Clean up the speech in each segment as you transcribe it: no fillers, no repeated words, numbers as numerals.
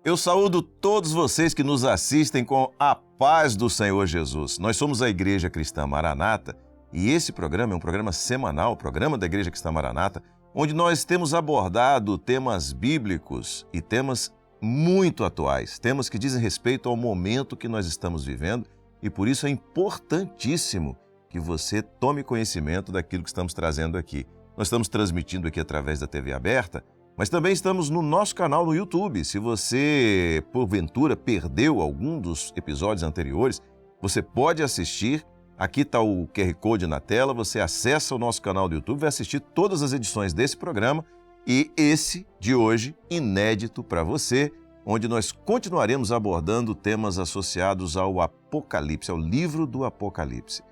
Eu saúdo todos vocês que nos assistem com a paz do Senhor Jesus. Nós somos a Igreja Cristã Maranata e esse programa é um programa semanal, o programa da Igreja Cristã Maranata, onde nós temos abordado temas bíblicos e temas muito atuais, temas que dizem respeito ao momento que nós estamos vivendo e por isso é importantíssimo que você tome conhecimento daquilo que estamos trazendo aqui. Nós estamos transmitindo aqui através da TV aberta, mas também estamos no nosso canal no YouTube. Se você, porventura, perdeu algum dos episódios anteriores, você pode assistir. Aqui está o QR Code na tela, você acessa o nosso canal do YouTube, vai assistir todas as edições desse programa e esse de hoje, inédito para você, onde nós continuaremos abordando temas associados ao Apocalipse, ao livro do Apocalipse.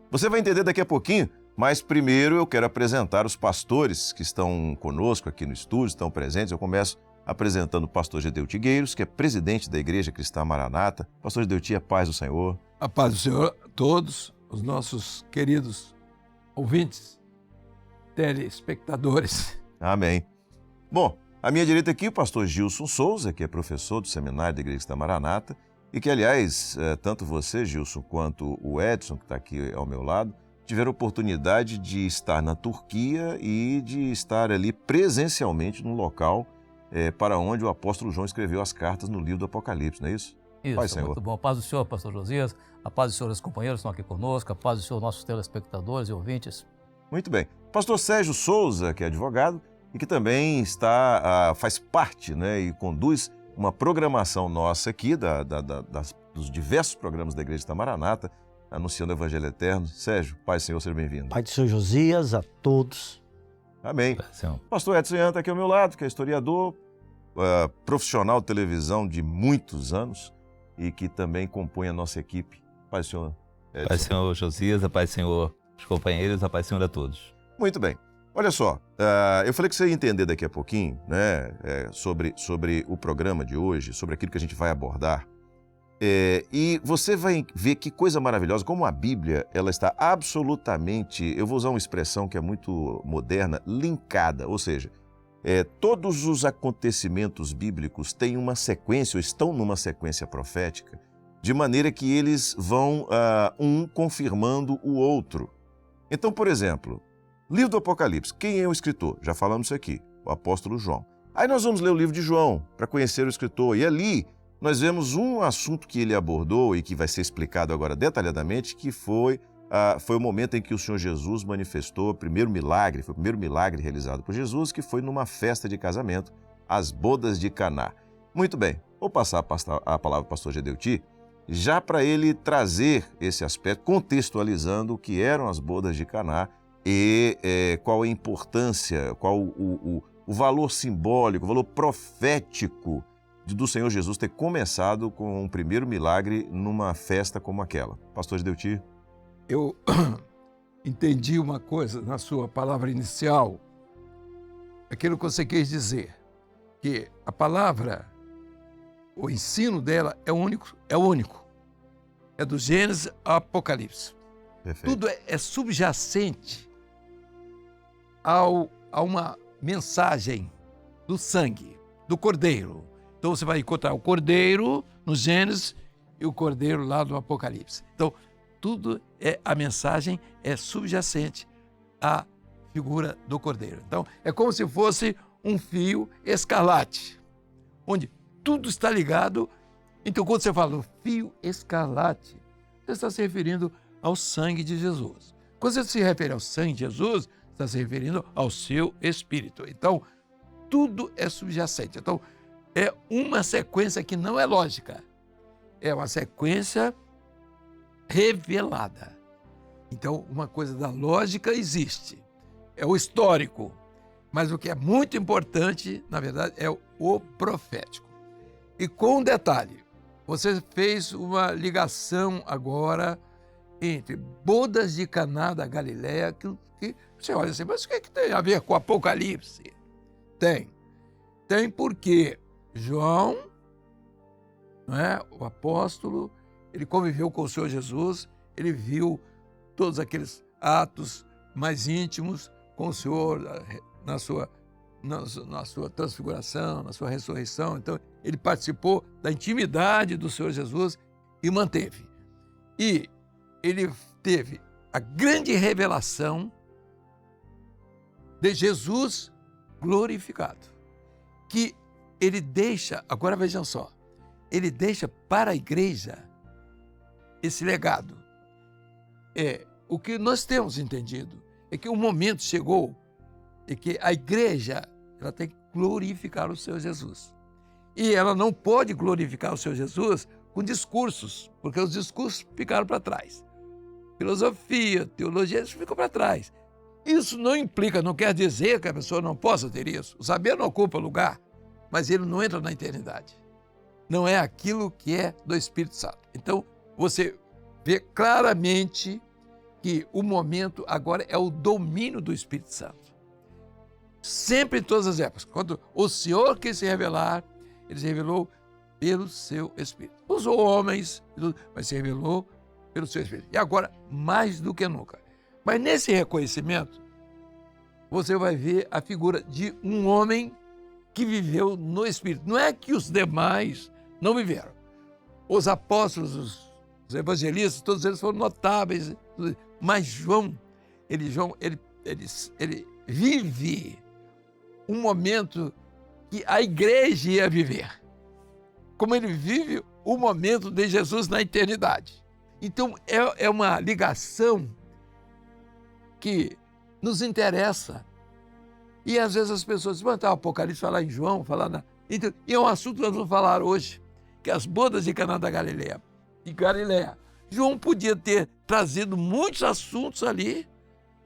Você vai entender daqui a pouquinho, mas primeiro eu quero apresentar os pastores que estão conosco aqui no estúdio, estão presentes. Eu começo apresentando o pastor Gedeuti Gueiros, que é presidente da Igreja Cristã Maranata. Pastor Gedeuti, a paz do Senhor. A paz do Senhor a todos os nossos queridos ouvintes, telespectadores. Amém. Bom, à minha direita aqui o pastor Gilson Souza, que é professor do seminário da Igreja Cristã Maranata, e que, aliás, tanto você, Gilson, quanto o Edson, que está aqui ao meu lado, tiveram oportunidade de estar na Turquia e de estar ali presencialmente no local para onde o apóstolo João escreveu as cartas no livro do Apocalipse, não é isso? Isso, Pai, Senhor. Muito bom. A paz do Senhor, pastor Josias, a paz do Senhor, os companheiros que estão aqui conosco, a paz do Senhor, nossos telespectadores e ouvintes. Muito bem. Pastor Sérgio Souza, que é advogado e que também faz parte, né, e conduz uma programação nossa aqui, dos diversos programas da Igreja da Maranata, anunciando o Evangelho Eterno. Sérgio, Pai, Senhor, seja bem-vindo. Pai do Senhor Josias, a todos. Amém. Senhor. Pastor Edson Ian está aqui ao meu lado, que é historiador, profissional de televisão de muitos anos e que também compõe a nossa equipe. Pai do Senhor Edson. Pai do Senhor Josias, a paz do Senhor os companheiros, a paz do Senhor a todos. Muito bem. Olha só, eu falei que você ia entender daqui a pouquinho, né, sobre o programa de hoje, sobre aquilo que a gente vai abordar. E você vai ver que coisa maravilhosa, como a Bíblia ela está absolutamente, eu vou usar uma expressão que é muito moderna, linkada, ou seja, todos os acontecimentos bíblicos têm uma sequência, ou estão numa sequência profética, de maneira que eles vão um confirmando o outro. Então, por exemplo, livro do Apocalipse, quem é o escritor? Já falamos isso aqui, o apóstolo João. Aí nós vamos ler o livro de João para conhecer o escritor, e ali nós vemos um assunto que ele abordou e que vai ser explicado agora detalhadamente, que foi o momento em que o Senhor Jesus manifestou o primeiro milagre, foi o primeiro milagre realizado por Jesus, que foi numa festa de casamento, as bodas de Caná. Muito bem, vou passar a palavra ao pastor Gedeuti, já para ele trazer esse aspecto, contextualizando o que eram as bodas de Caná e qual a importância, qual o valor simbólico, o valor profético do Senhor Jesus ter começado com um primeiro milagre numa festa como aquela. Pastor Gedeuti. Eu entendi uma coisa na sua palavra inicial, aquilo que você quis dizer, que a palavra, o ensino dela é único. É do Gênesis ao Apocalipse. Perfeito. Tudo é subjacente a uma mensagem do sangue, do Cordeiro. Então você vai encontrar o Cordeiro no Gênesis e o Cordeiro lá no Apocalipse. Então, tudo a mensagem é subjacente à figura do Cordeiro. Então, é como se fosse um fio escarlate, onde tudo está ligado. Então, quando você fala fio escarlate, você está se referindo ao sangue de Jesus. Quando você se refere ao sangue de Jesus, está se referindo ao seu Espírito. Então, tudo é subjacente. Então, é uma sequência que não é lógica. É uma sequência revelada. Então, uma coisa da lógica existe. É o histórico. Mas o que é muito importante, na verdade, é o profético. E com um detalhe, você fez uma ligação agora entre bodas de Caná da Galileia, que você olha assim, mas o que tem a ver com o Apocalipse? Tem porque João, não é, o apóstolo, ele conviveu com o Senhor Jesus, ele viu todos aqueles atos mais íntimos com o Senhor na sua na sua transfiguração, na sua ressurreição. Então, ele participou da intimidade do Senhor Jesus e manteve. E ele teve a grande revelação de Jesus glorificado, que ele deixa, agora vejam só, ele deixa para a igreja esse legado. O que nós temos entendido é que o momento chegou e que a igreja ela tem que glorificar o Senhor Jesus. E ela não pode glorificar o Senhor Jesus com discursos, porque os discursos ficaram para trás. Filosofia, teologia, isso ficou para trás. Isso não implica, não quer dizer que a pessoa não possa ter isso. O saber não ocupa lugar, mas ele não entra na eternidade. Não é aquilo que é do Espírito Santo. Então, você vê claramente que o momento agora é o domínio do Espírito Santo. Sempre em todas as épocas. Quando o Senhor quis se revelar, ele se revelou pelo seu Espírito. Usou homens, mas se revelou pelo seu Espírito. E agora, mais do que nunca. Mas nesse reconhecimento, você vai ver a figura de um homem que viveu no Espírito. Não é que os demais não viveram. Os apóstolos, os evangelistas, todos eles foram notáveis. Mas João, ele vive um momento que a igreja ia viver. Como ele vive o momento de Jesus na eternidade. Então, é uma ligação que nos interessa. E às vezes as pessoas dizem, o Apocalipse falar em João, Então, e é um assunto que nós vamos falar hoje, que é as bodas de Caná da Galileia. João podia ter trazido muitos assuntos ali,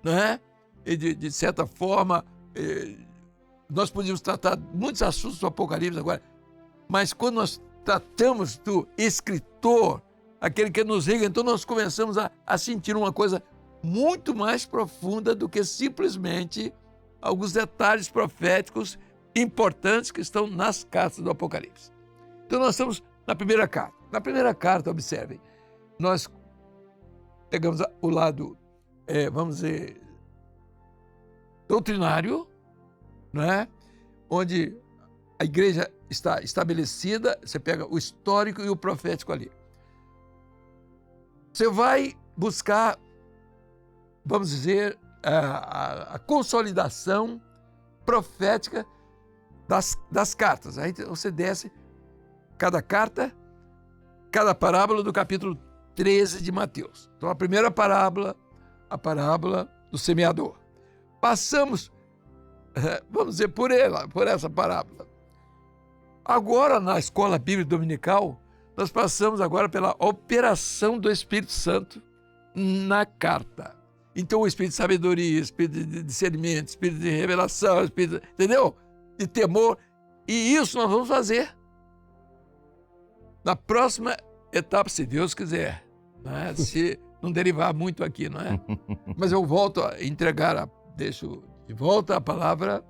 né? E de certa forma, nós podíamos tratar muitos assuntos do Apocalipse agora, mas quando nós tratamos do escritor, aquele que nos liga, então nós começamos a sentir uma coisa muito mais profunda do que simplesmente alguns detalhes proféticos importantes que estão nas cartas do Apocalipse. Então nós estamos na primeira carta. Na primeira carta, observem, nós pegamos o lado, vamos dizer, doutrinário, né? Onde a igreja está estabelecida, você pega o histórico e o profético ali. Você vai buscar, vamos dizer, a consolidação profética das cartas. Aí você desce cada carta, cada parábola do capítulo 13 de Mateus. Então, a primeira parábola, a parábola do semeador. Passamos, vamos dizer, por essa parábola. Agora, na escola bíblica dominical, nós passamos agora pela operação do Espírito Santo na carta. Então, o Espírito de sabedoria, Espírito de discernimento, Espírito de revelação, Espírito, entendeu? De temor. E isso nós vamos fazer na próxima etapa, se Deus quiser, né? Se não derivar muito aqui, não é? Mas eu volto a entregar, deixo de volta a palavra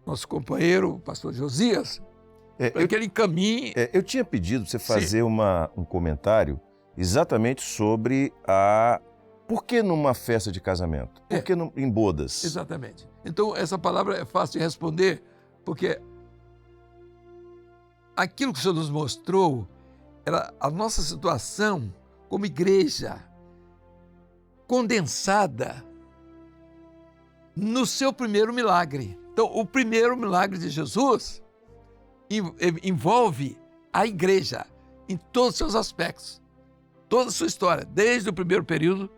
nosso companheiro, o pastor Josias, para que ele encaminhe. Eu tinha pedido para você fazer um comentário exatamente sobre por que numa festa de casamento? Por que em bodas? Exatamente. Então, essa palavra é fácil de responder, porque aquilo que o Senhor nos mostrou era a nossa situação como igreja condensada no seu primeiro milagre. Então, o primeiro milagre de Jesus envolve a igreja em todos os seus aspectos, toda a sua história, desde o primeiro período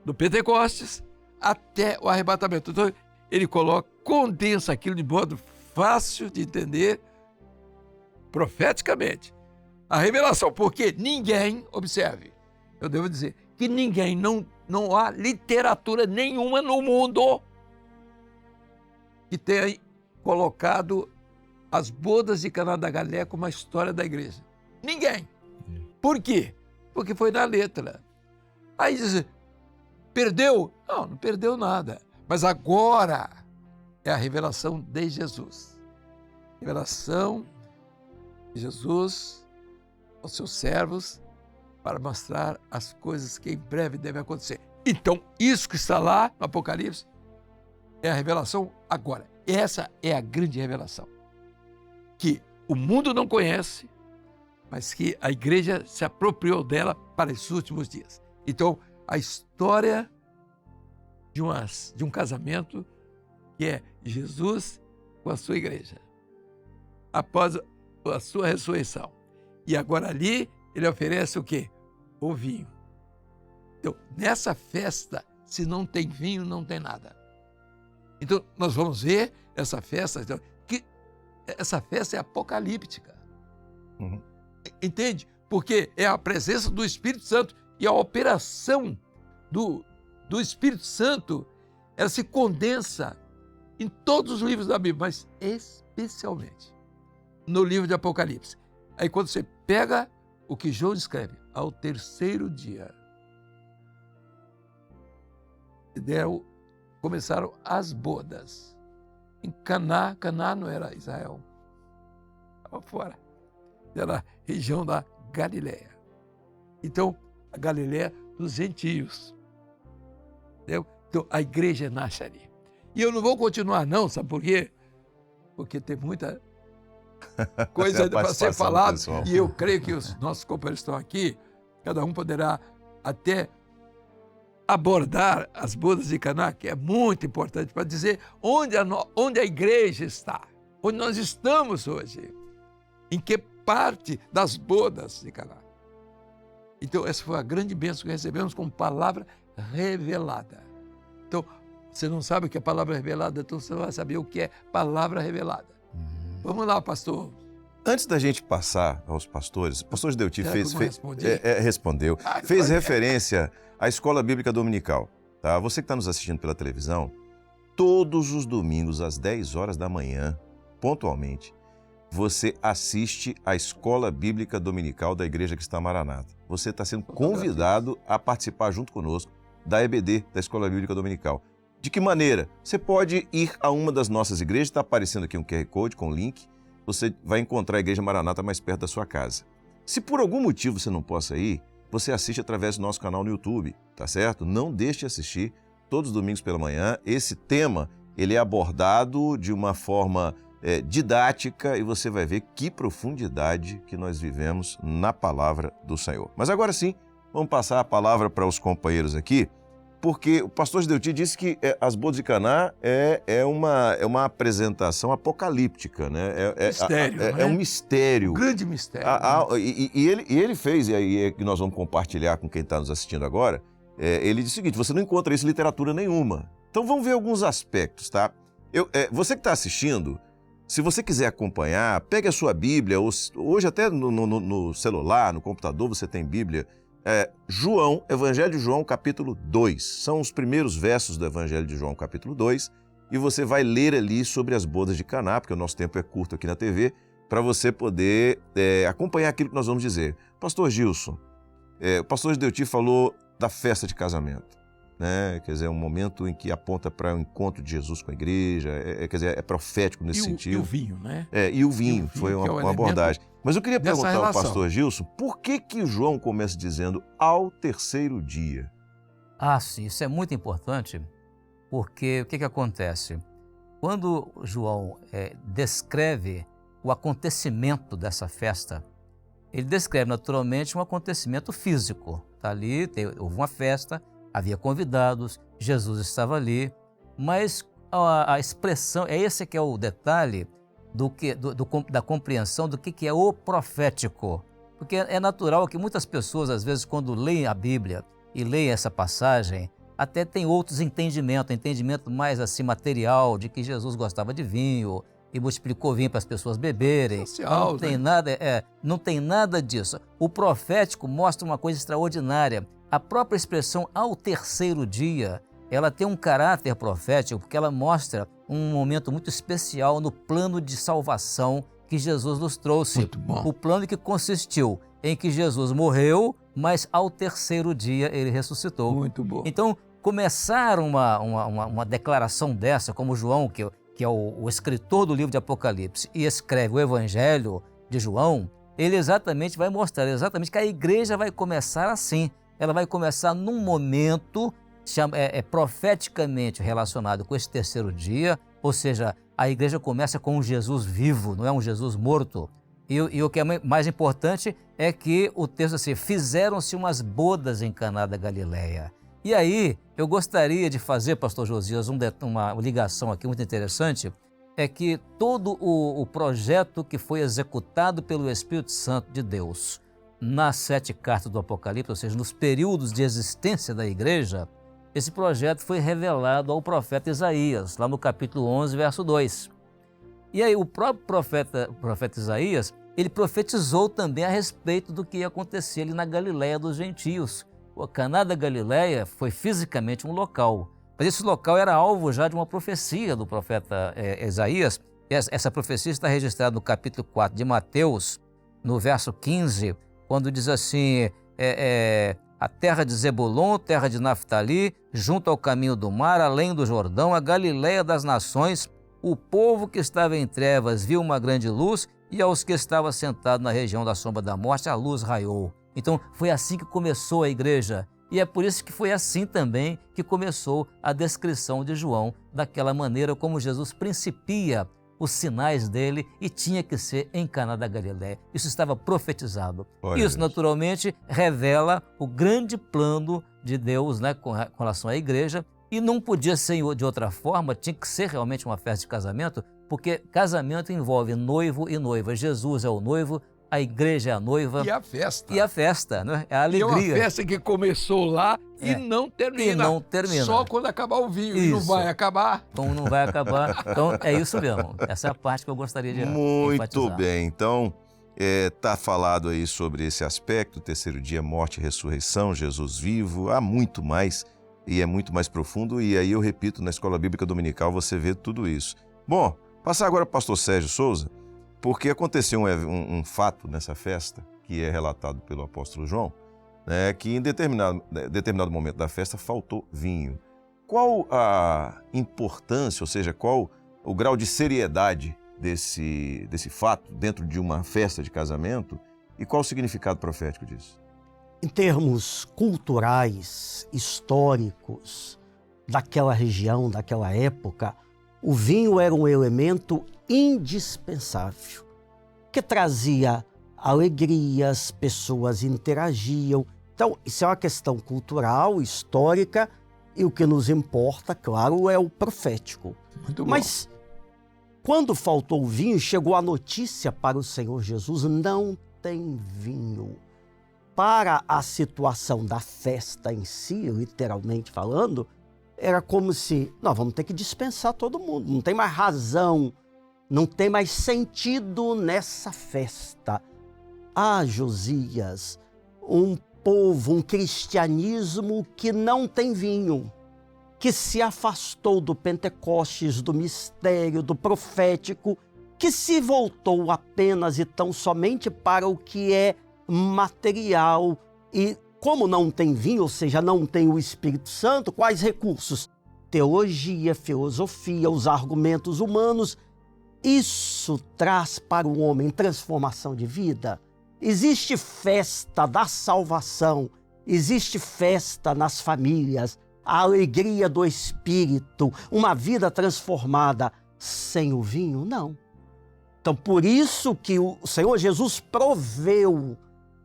do Pentecostes até o arrebatamento. Então, ele condensa aquilo de modo fácil de entender profeticamente. A revelação, porque ninguém, observe, eu devo dizer, que ninguém, não há literatura nenhuma no mundo que tenha colocado as bodas de Caná da Galileia como a história da igreja. Ninguém. Por quê? Porque foi na letra. Aí diz, perdeu? Não perdeu nada. Mas agora é a revelação de Jesus. Revelação de Jesus aos seus servos para mostrar as coisas que em breve devem acontecer. Então, isso que está lá no Apocalipse é a revelação agora. Essa é a grande revelação. Que o mundo não conhece, mas que a igreja se apropriou dela para esses últimos dias. Então, a história de um casamento que é Jesus com a sua igreja, após a sua ressurreição. E agora ali, ele oferece o quê? O vinho. Então, nessa festa, se não tem vinho, não tem nada. Então, nós vamos ver essa festa, que essa festa é apocalíptica. Uhum. Entende? Porque é a presença do Espírito Santo e a operação do Espírito Santo, ela se condensa em todos os livros da Bíblia, mas especialmente no livro de Apocalipse. Aí quando você pega o que João escreve, ao terceiro dia, começaram as bodas. Em Caná não era Israel, estava fora, era a região da Galileia. Então, a Galileia dos gentios. Entendeu? Então, a igreja nasce ali. E eu não vou continuar não, sabe por quê? Porque tem muita coisa para ser falada. E eu creio que os nossos companheiros estão aqui, cada um poderá até abordar as bodas de Caná, que é muito importante para dizer onde a igreja está, onde nós estamos hoje, em que parte das bodas de Caná. Então, essa foi a grande bênção que recebemos como palavra revelada. Então, você não sabe o que é palavra revelada, então você vai saber o que é palavra revelada. Vamos lá, pastor. Antes da gente passar aos pastores, o pastor Gideuti respondeu, Ai, fez referência à Escola Bíblica Dominical. Tá? Você que está nos assistindo pela televisão, todos os domingos às 10 horas da manhã, pontualmente, você assiste à Escola Bíblica Dominical da Igreja Cristã Maranata. Você está sendo convidado a participar junto conosco da EBD, da Escola Bíblica Dominical. De que maneira? Você pode ir a uma das nossas igrejas, está aparecendo aqui um QR Code com link, você vai encontrar a Igreja Maranata mais perto da sua casa. Se por algum motivo você não possa ir, você assiste através do nosso canal no YouTube, tá certo? Não deixe de assistir todos os domingos pela manhã. Esse tema, ele é abordado de uma forma didática e você vai ver que profundidade que nós vivemos na palavra do Senhor. Mas agora sim, vamos passar a palavra para os companheiros aqui, porque o pastor Gideuti disse que as bodas de Caná é uma apresentação apocalíptica, né? Mistério, é um mistério. Um grande mistério. E ele fez, e aí é que nós vamos compartilhar com quem está nos assistindo agora, ele disse o seguinte, você não encontra isso em literatura nenhuma. Então vamos ver alguns aspectos, tá? Você que está assistindo, se você quiser acompanhar, pegue a sua Bíblia, hoje até no celular, no computador você tem Bíblia, Evangelho de João, capítulo 2. São os primeiros versos do Evangelho de João, capítulo 2, e você vai ler ali sobre as bodas de Caná, porque o nosso tempo é curto aqui na TV, para você poder acompanhar aquilo que nós vamos dizer. Pastor Gilson, o pastor Gideuti falou da festa de casamento, né? Quer dizer, é um momento em que aponta para o encontro de Jesus com a igreja, quer dizer, é profético nesse sentido. E o vinho, né? E o vinho foi uma abordagem. Mas eu queria perguntar ao pastor Gilson, por que João começa dizendo ao terceiro dia? Sim, isso é muito importante, porque o que acontece? Quando João descreve o acontecimento dessa festa, ele descreve naturalmente um acontecimento físico. Tá ali, houve uma festa, havia convidados, Jesus estava ali, mas a expressão, esse que é o detalhe da compreensão do que é o profético. Porque é natural que muitas pessoas, às vezes, quando leem a Bíblia e leem essa passagem, até tem outros entendimentos, entendimento mais assim material, de que Jesus gostava de vinho e multiplicou vinho para as pessoas beberem. Social, não tem nada disso. O profético mostra uma coisa extraordinária. A própria expressão ao terceiro dia, ela tem um caráter profético, porque ela mostra um momento muito especial no plano de salvação que Jesus nos trouxe. Muito bom. O plano que consistiu em que Jesus morreu, mas ao terceiro dia ele ressuscitou. Muito bom. Então, começar uma declaração dessa, como João, que é o escritor do livro de Apocalipse, e escreve o Evangelho de João, ele exatamente vai mostrar que a igreja vai começar assim. Ela vai começar num momento profeticamente relacionado com esse terceiro dia, ou seja, a igreja começa com um Jesus vivo, não é um Jesus morto. E o que é mais importante é que o texto assim, fizeram-se umas bodas em Caná da Galileia. E aí, eu gostaria de fazer, pastor Josias, uma ligação aqui muito interessante, é que todo o projeto que foi executado pelo Espírito Santo de Deus nas 7 cartas do Apocalipse, ou seja, nos períodos de existência da igreja, esse projeto foi revelado ao profeta Isaías, lá no capítulo 11, verso 2. E aí o próprio profeta Isaías, ele profetizou também a respeito do que ia acontecer ali na Galileia dos gentios. O Caná da Galileia foi fisicamente um local, mas esse local era alvo já de uma profecia do profeta Isaías. Essa profecia está registrada no capítulo 4 de Mateus, no verso 15, quando diz assim, a terra de Zebulon, terra de Naftali, junto ao caminho do mar, além do Jordão, a Galileia das nações, o povo que estava em trevas viu uma grande luz, e aos que estavam sentados na região da sombra da morte, a luz raiou. Então, foi assim que começou a igreja. E é por isso que foi assim também que começou a descrição de João, daquela maneira como Jesus principia os sinais dele e tinha que ser em Caná da Galileia. Isso estava profetizado. Olha isso, naturalmente, revela o grande plano de Deus, né, com relação à igreja, e não podia ser de outra forma, tinha que ser realmente uma festa de casamento, porque casamento envolve noivo e noiva. Jesus é o noivo, a igreja é a noiva. E a festa. E a festa, né? É a alegria. E é uma festa que começou lá e não termina. E não termina. Só quando acabar o vinho. Isso. E não vai acabar. Então não vai acabar. Então é isso mesmo. Essa é a parte que eu gostaria de Muito enfatizar. bem. Então, está falado aí sobre esse aspecto, terceiro dia, morte e ressurreição, Jesus vivo. Há muito mais e é muito mais profundo. E aí eu repito, na Escola Bíblica Dominical você vê tudo isso. Bom, passar agora para o pastor Sérgio Souza, porque aconteceu um fato nessa festa, que é relatado pelo apóstolo João, né, que em determinado momento da festa faltou vinho. Qual a importância, ou seja, qual o grau de seriedade desse fato dentro de uma festa de casamento e qual o significado profético disso? Em termos culturais, históricos, daquela região, daquela época, o vinho era um elemento indispensável, que trazia alegria, as pessoas interagiam. Então, isso é uma questão cultural, histórica, e o que nos importa, claro, é o profético. Muito bom. Mas, quando faltou o vinho, chegou a notícia para o Senhor Jesus, não tem vinho. Para a situação da festa em si, literalmente falando, era como se, nós vamos ter que dispensar todo mundo, não tem mais razão, não tem mais sentido nessa festa. Ah, Josias, um povo, um cristianismo que não tem vinho, que se afastou do Pentecostes, do mistério, do profético, que se voltou apenas e tão somente para o que é material. E como não tem vinho, ou seja, não tem o Espírito Santo, quais recursos? Teologia, filosofia, os argumentos humanos. Isso traz para o homem transformação de vida. Existe festa da salvação, existe festa nas famílias, a alegria do Espírito, uma vida transformada. Sem o vinho, não. Então, por isso que o Senhor Jesus proveu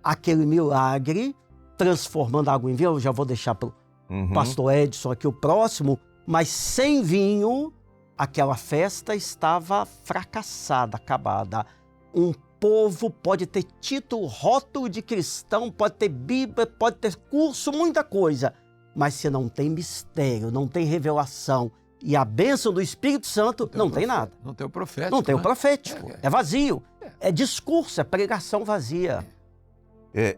aquele milagre, transformando a água em vinho. Eu já vou deixar para o pastor Edson aqui o próximo, mas sem vinho, aquela festa estava fracassada, acabada. Um povo pode ter título, rótulo de cristão, pode ter Bíblia, pode ter curso, muita coisa, mas se não tem mistério, não tem revelação e a bênção do Espírito Santo, não tem nada. Não tem o profético. Não tem o né? profético, é vazio, é discurso, é pregação vazia.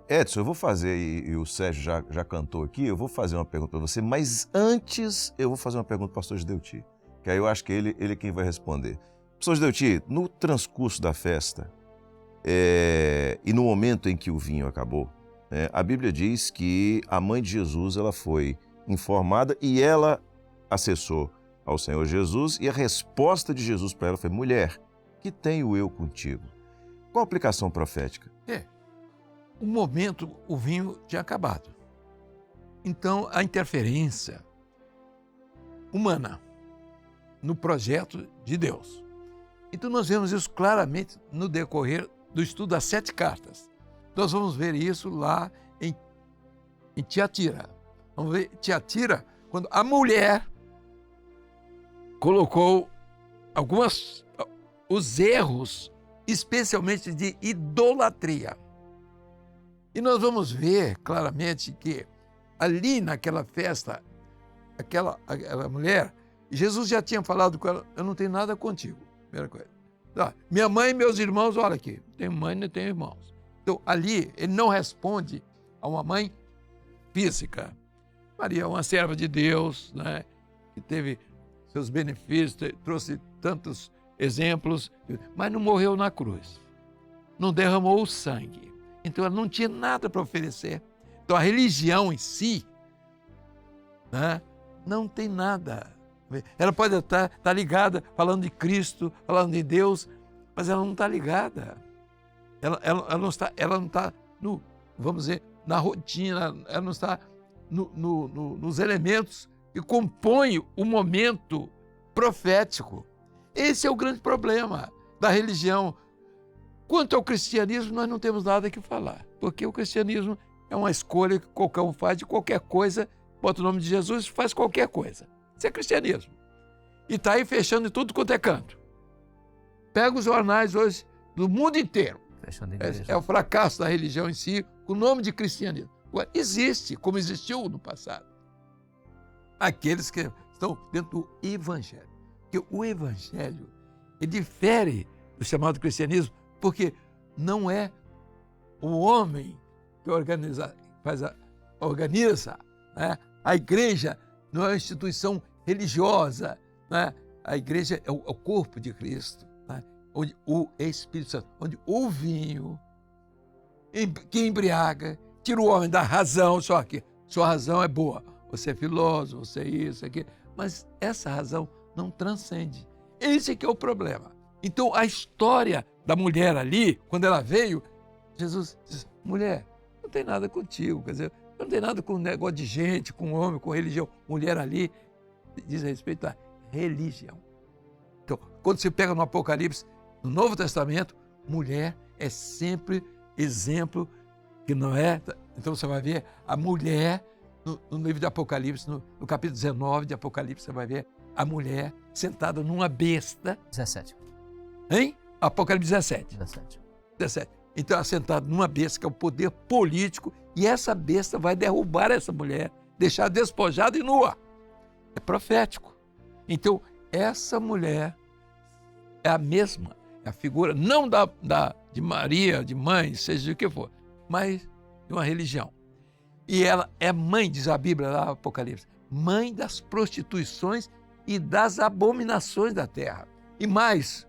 Edson, eu vou fazer, e o Sérgio já cantou aqui, eu vou fazer uma pergunta para você, mas antes eu vou fazer uma pergunta para o pastor Gideuti, que aí eu acho que ele é quem vai responder. Pastor Gideuti, no transcurso da festa e no momento em que o vinho acabou, a Bíblia diz que a mãe de Jesus ela foi informada e ela acessou ao Senhor Jesus e a resposta de Jesus para ela foi: mulher, que tenho eu contigo? Qual a aplicação profética? Um momento o vinho tinha acabado. Então a interferência humana no projeto de Deus. Então nós vemos isso claramente no decorrer do estudo das 7 cartas. Nós vamos ver isso lá em Tiatira. Vamos ver Tiatira, quando a mulher colocou os erros, especialmente de idolatria. E nós vamos ver claramente que ali naquela festa, aquela mulher, Jesus já tinha falado com ela: eu não tenho nada contigo. Primeira coisa. Minha mãe e meus irmãos, olha aqui, tenho mãe e não tenho irmãos. Então ali ele não responde a uma mãe física. Maria é uma serva de Deus, né, que teve seus benefícios, trouxe tantos exemplos, mas não morreu na cruz, não derramou o sangue. Então ela não tinha nada para oferecer. Então a religião em si, né, não tem nada. Ela pode estar ligada, falando de Cristo, falando de Deus, mas ela não está ligada. Ela não está no, vamos dizer, na rotina, ela não está nos elementos que compõem o momento profético. Esse é o grande problema da religião. Quanto ao cristianismo, nós não temos nada que falar, porque o cristianismo é uma escolha que qualquer um faz de qualquer coisa, bota o nome de Jesus e faz qualquer coisa. Isso é cristianismo. E está aí fechando em tudo quanto é canto. Pega os jornais hoje do mundo inteiro. É o fracasso da religião em si, com o nome de cristianismo. Agora, existe, como existiu no passado, aqueles que estão dentro do evangelho. Porque o evangelho, ele difere do chamado cristianismo, porque não é o homem que organiza, né? A igreja não é uma instituição religiosa, né? A igreja é o corpo de Cristo, né? Onde o Espírito Santo, onde o vinho que embriaga, tira o homem da razão, só que sua razão é boa, você é filósofo, você é isso, aqui, mas essa razão não transcende. Esse que é o problema. Então a história da mulher ali, quando ela veio, Jesus diz: mulher, não tem nada contigo, quer dizer, não tem nada com negócio de gente, com homem, com religião. Mulher ali diz respeito à religião. Então, quando se pega no Apocalipse, no Novo Testamento, mulher é sempre exemplo que não é. Então você vai ver a mulher no livro de Apocalipse, no capítulo 19 de Apocalipse, você vai ver a mulher sentada numa besta. 17. Hein? Apocalipse 17. 17. Então ela sentada numa besta, que é o poder político, e essa besta vai derrubar essa mulher, deixar despojada e nua. É profético. Então essa mulher é a mesma, é a figura não de Maria, de mãe, seja o que for, mas de uma religião. E ela é mãe, diz a Bíblia lá no Apocalipse, mãe das prostituições e das abominações da terra. E mais,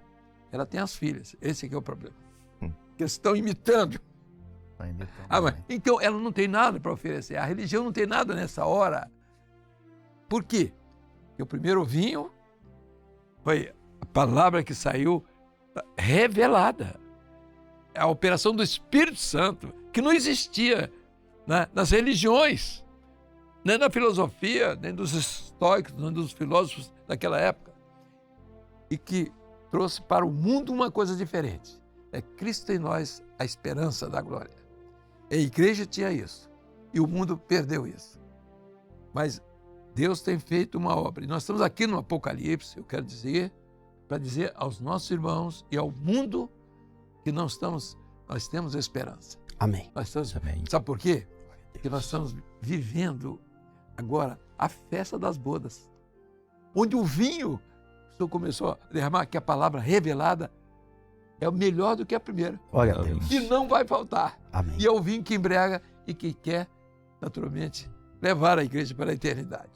ela tem as filhas. Esse aqui é o problema. Que eles estão imitando. Então ela não tem nada para oferecer. A religião não tem nada nessa hora. Por quê? Porque o primeiro vinho foi a palavra que saiu revelada. É a operação do Espírito Santo, que não existia, né, nas religiões, nem na filosofia, nem dos estoicos, nem dos filósofos daquela época. E que trouxe para o mundo uma coisa diferente. É Cristo em nós, a esperança da glória. A igreja tinha isso, e o mundo perdeu isso. Mas Deus tem feito uma obra. E nós estamos aqui no Apocalipse, eu quero dizer, para dizer aos nossos irmãos e ao mundo que nós temos esperança. Amém. Amém. Sabe por quê? Porque nós estamos vivendo agora a festa das bodas, onde o vinho, o Senhor começou a derramar, que a palavra revelada é o melhor do que a primeira. Glória a Deus. E não vai faltar. Amém. E é o vinho que embriaga e que quer, naturalmente, levar a igreja para a eternidade.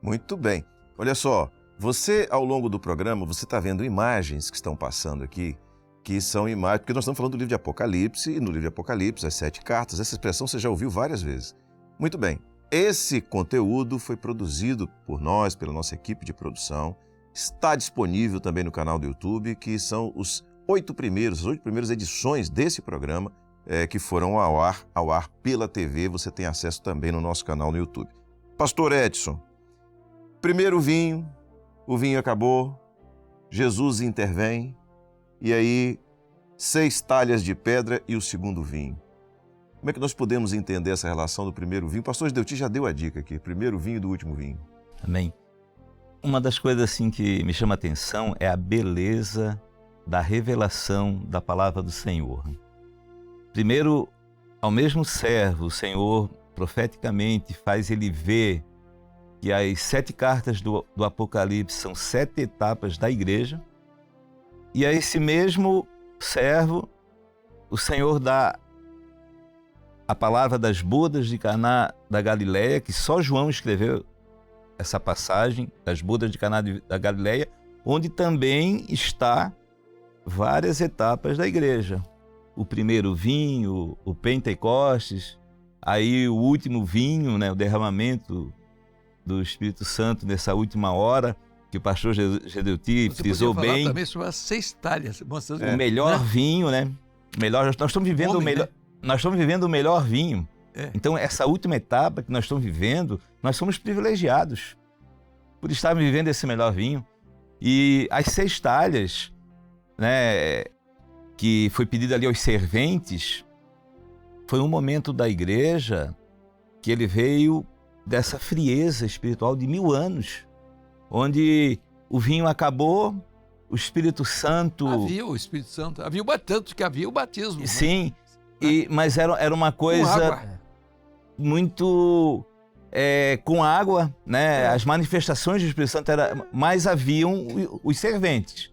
Muito bem. Olha só, você, ao longo do programa, você está vendo imagens que estão passando aqui, que são imagens, porque nós estamos falando do livro de Apocalipse, e no livro de Apocalipse, as 7 cartas, essa expressão você já ouviu várias vezes. Muito bem. Esse conteúdo foi produzido por nós, pela nossa equipe de produção, está disponível também no canal do YouTube, que são as 8 primeiras edições desse programa que foram ao ar pela TV. Você tem acesso também no nosso canal no YouTube. Pastor Edson, primeiro vinho, o vinho acabou, Jesus intervém, e aí 6 talhas de pedra e o segundo vinho. Como é que nós podemos entender essa relação do primeiro vinho? O pastor Gideuti já deu a dica aqui, primeiro vinho e do último vinho. Amém. Uma das coisas assim que me chama a atenção é a beleza da revelação da palavra do Senhor. Primeiro, ao mesmo servo, o Senhor profeticamente faz ele ver que as 7 cartas do Apocalipse são 7 etapas da igreja, e a esse mesmo servo, o Senhor dá a palavra das bodas de Caná da Galileia, que só João escreveu essa passagem das bodas de Caná da Galileia, onde também está várias etapas da igreja. O primeiro vinho, o Pentecostes, aí o último vinho, né, o derramamento do Espírito Santo nessa última hora, que o pastor Gideuti frisou bem. Você podia falar também sobre as 6 talhas. O melhor vinho, né? Nós estamos vivendo nós estamos vivendo o melhor vinho. Então, essa última etapa que nós estamos vivendo, nós somos privilegiados por estarmos vivendo esse melhor vinho. E as 6 talhas, né, que foi pedido ali aos serventes, foi um momento da igreja que ele veio dessa frieza espiritual de 1000 anos, onde o vinho acabou, o Espírito Santo... Havia o Espírito Santo, tanto que havia o batismo. Sim, mas era uma coisa muito... com água, né? As manifestações do Espírito Santo mas haviam os serventes,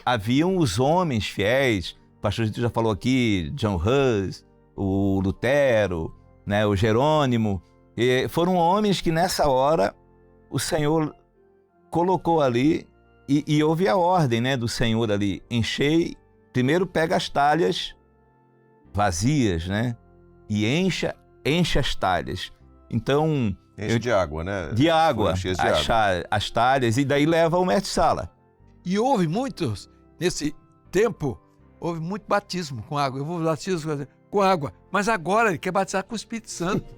haviam os homens fiéis. O pastor Gideuti já falou aqui, John Hus, o Lutero, né? O Jerônimo. E foram homens que nessa hora o Senhor colocou ali e houve a ordem, né, do Senhor ali: enchei, primeiro pega as talhas vazias, né, e encha as talhas. Então... Enche de água, né? De água, água. As talhas, e daí leva ao mestre-sala. E houve muitos, nesse tempo, houve muito batismo com água. Eu vou batismo com água, mas agora ele quer batizar com o Espírito Santo.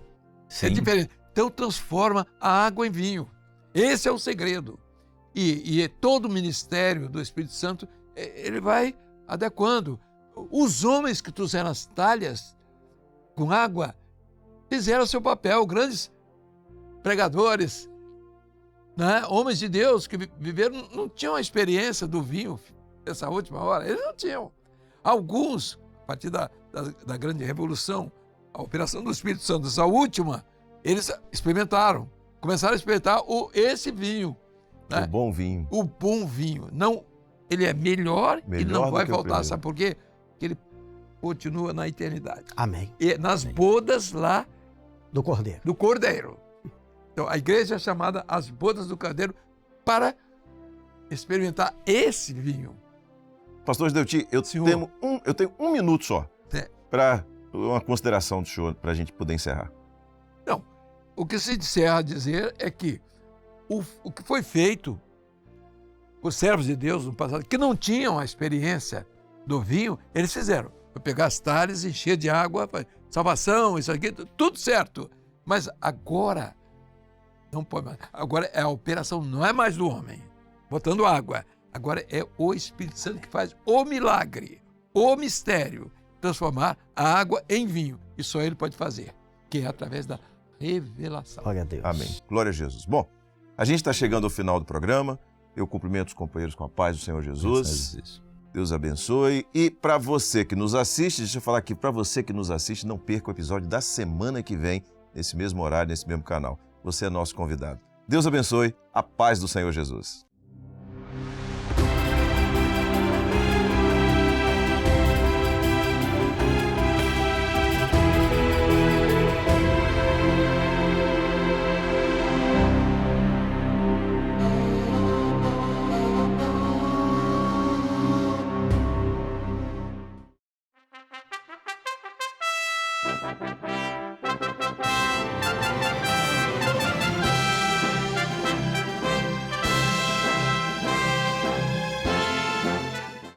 Sim. É diferente. Então transforma a água em vinho. Esse é o segredo. E todo o ministério do Espírito Santo, ele vai adequando. Os homens que trouxeram as talhas com água fizeram seu papel, grandes pregadores, né? Homens de Deus que viveram, não tinham a experiência do vinho nessa última hora, eles não tinham. Alguns, a partir da grande revolução, a operação do Espírito Santo, essa última, eles experimentaram, começaram a experimentar esse vinho. Né? O bom vinho. O bom vinho. Não, ele é melhor e não vai voltar. Sabe por quê? Porque ele continua na eternidade. Amém. E nas bodas lá Do Cordeiro. do Cordeiro. Então, a igreja é chamada as bodas do Cordeiro para experimentar esse vinho. Pastor Gideuti, eu tenho um minuto só para uma consideração do senhor, para a gente poder encerrar. Não, o que se encerra a dizer é que o que foi feito por servos de Deus no passado, que não tinham a experiência do vinho, eles fizeram. Foi pegar as talhas, encher de água, salvação, isso aqui, tudo certo. Mas agora, não pode mais. Agora a operação não é mais do homem, botando água. Agora é o Espírito Santo que faz o milagre, o mistério, transformar a água em vinho. E só ele pode fazer, que é através da revelação. Glória a Deus. Amém. Glória a Jesus. Bom, a gente está chegando ao final do programa. Eu cumprimento os companheiros com a paz do Senhor Jesus. Deus abençoe. E para você que nos assiste, deixa eu falar aqui, para você que nos assiste, não perca o episódio da semana que vem, nesse mesmo horário, nesse mesmo canal. Você é nosso convidado. Deus abençoe. A paz do Senhor Jesus.